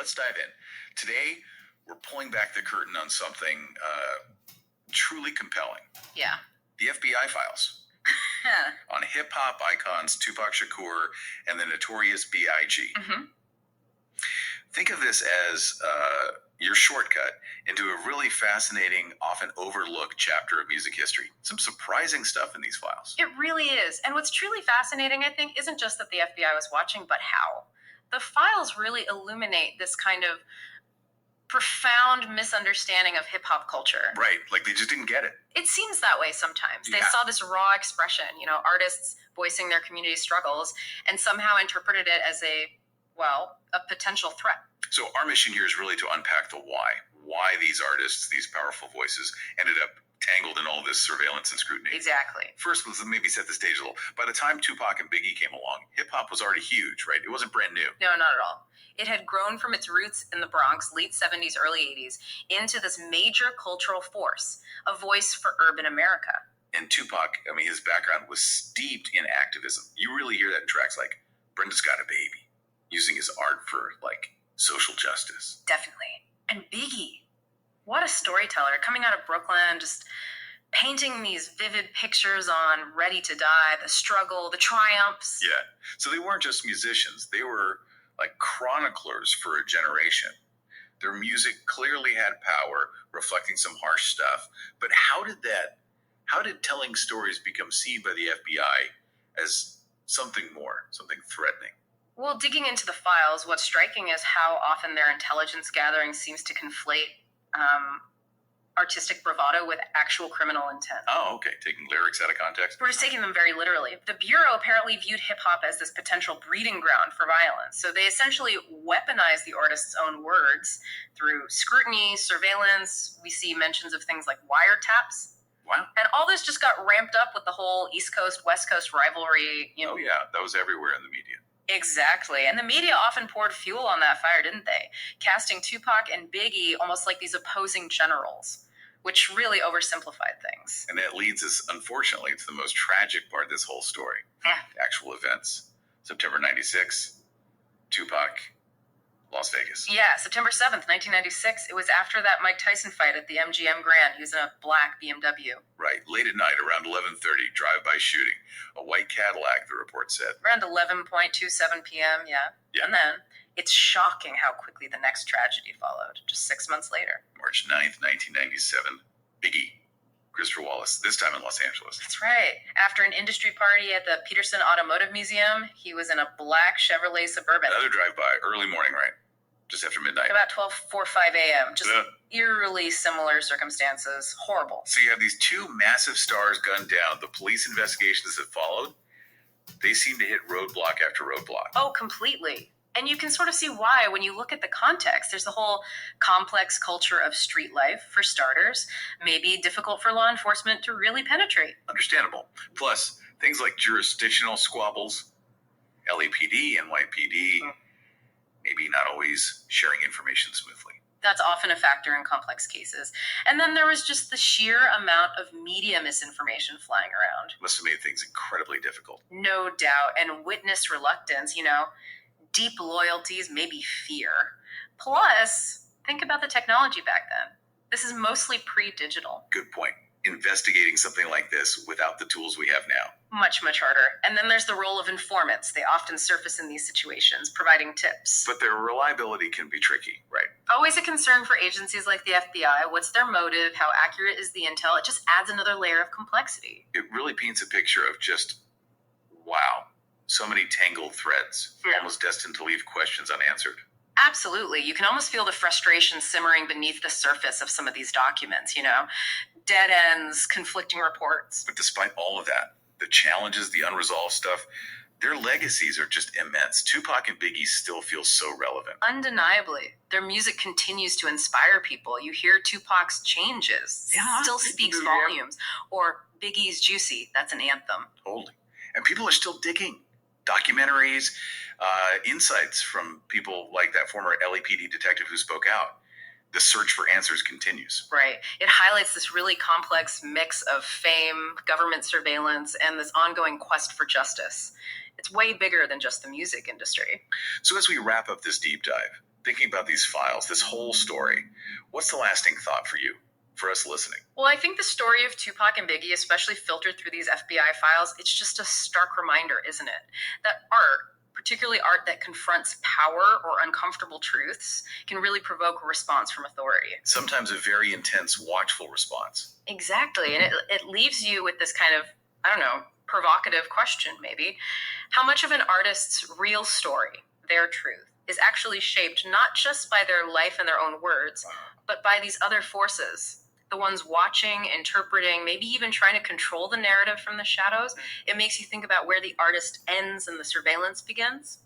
let's dive in. Today, we're pulling back the curtain on something truly compelling. Yeah. The FBI files. On hip-hop icons Tupac Shakur and the Notorious B.I.G. Mm-hmm. Think of this as your shortcut into a really fascinating, often overlooked chapter of music history. Some surprising stuff in these files. It really is. And what's truly fascinating, I think, isn't just that the FBI was watching, but how. The files really illuminate this kind of profound misunderstanding of hip-hop culture. Right, like they just didn't get it. It seems that way sometimes. They saw this raw expression, artists voicing their community struggles, and somehow interpreted it as a potential threat. So our mission here is really to unpack the why these artists, these powerful voices, ended up tangled in all this surveillance and scrutiny. Exactly. First, let's maybe set the stage a little. By the time Tupac and Biggie came along, hip-hop was already huge, right? It wasn't brand new. No, not at all. It had grown from its roots in the Bronx, late 70s, early 80s, into this major cultural force, a voice for urban America. And Tupac, his background was steeped in activism. You really hear that in tracks like Brenda's Got a Baby, using his art for, social justice. Definitely. And Biggie, what a storyteller, coming out of Brooklyn, just painting these vivid pictures on Ready to Die, the struggle, the triumphs. Yeah. So they weren't just musicians. They were chroniclers for a generation. Their music clearly had power, reflecting some harsh stuff. But how did telling stories become seen by the FBI as something more, something threatening? Well, digging into the files, what's striking is how often their intelligence gathering seems to conflate artistic bravado with actual criminal intent. Oh, okay. Taking lyrics out of context. We're just taking them very literally. The Bureau apparently viewed hip-hop as this potential breeding ground for violence. So they essentially weaponized the artist's own words through scrutiny, surveillance. We see mentions of things like wiretaps. Wow. And all this just got ramped up with the whole East Coast, West Coast rivalry. Oh, yeah. That was everywhere in the media. Exactly. And the media often poured fuel on that fire, didn't they? Casting Tupac and Biggie almost like these opposing generals, which really oversimplified things. And that leads us, unfortunately, to the most tragic part of this whole story. The actual events. September 96, Tupac, Las Vegas. Yeah, September 7th, 1996. It was after that Mike Tyson fight at the MGM Grand. He was in a black BMW. Right. Late at night, around 11:30, drive-by shooting. A white Cadillac, the report said. Around 11:27 p.m., yeah. And then it's shocking how quickly the next tragedy followed, just 6 months later. March 9th, 1997. Biggie. Christopher Wallace, this time in Los Angeles. That's right. After an industry party at the Peterson Automotive Museum, he was in a black Chevrolet Suburban. Another drive-by, early morning, right? Just after midnight. About 12:45 a.m. Just eerily similar circumstances. Horrible. So you have these two massive stars gunned down. The police investigations that followed, they seem to hit roadblock after roadblock. Oh, completely. And you can sort of see why when you look at the context. There's the whole complex culture of street life, for starters. Maybe difficult for law enforcement to really penetrate. Understandable. Plus, things like jurisdictional squabbles, LAPD, NYPD, maybe not always sharing information smoothly. That's often a factor in complex cases. And then there was just the sheer amount of media misinformation flying around. Must have made things incredibly difficult. No doubt. And witness reluctance, deep loyalties, maybe fear. Plus, think about the technology back then. This is mostly pre-digital. Good point. Investigating something like this without the tools we have now. Much, much harder. And then there's the role of informants. They often surface in these situations, providing tips. But their reliability can be tricky, right? Always a concern for agencies like the FBI. What's their motive? How accurate is the intel? It just adds another layer of complexity. It really paints a picture of just, wow, so many tangled threads, almost destined to leave questions unanswered. Absolutely. You can almost feel the frustration simmering beneath the surface of some of these documents, Dead ends, conflicting reports. But despite all of that, the challenges, the unresolved stuff, their legacies are just immense. Tupac and Biggie still feel so relevant. Undeniably. Their music continues to inspire people. You hear Tupac's Changes, still speaks volumes. Or Biggie's Juicy, that's an anthem. Totally. And people are still digging. Documentaries, insights from people like that former LAPD detective who spoke out. The search for answers continues. Right. It highlights this really complex mix of fame, government surveillance, and this ongoing quest for justice. It's way bigger than just the music industry. So as we wrap up this deep dive, Thinking about these files, this whole story, what's the lasting thought for you, for us listening? Well, I think the story of Tupac and Biggie, especially filtered through these FBI files, it's just a stark reminder, isn't it? That art, particularly art that confronts power or uncomfortable truths, can really provoke a response from authority. Sometimes a very intense, watchful response. Exactly. And it leaves you with this kind of, I don't know, provocative question, maybe. How much of an artist's real story, their truth, is actually shaped not just by their life and their own words, but by these other forces? The ones watching, interpreting, maybe even trying to control the narrative from the shadows. It makes you think about where the artist ends and the surveillance begins.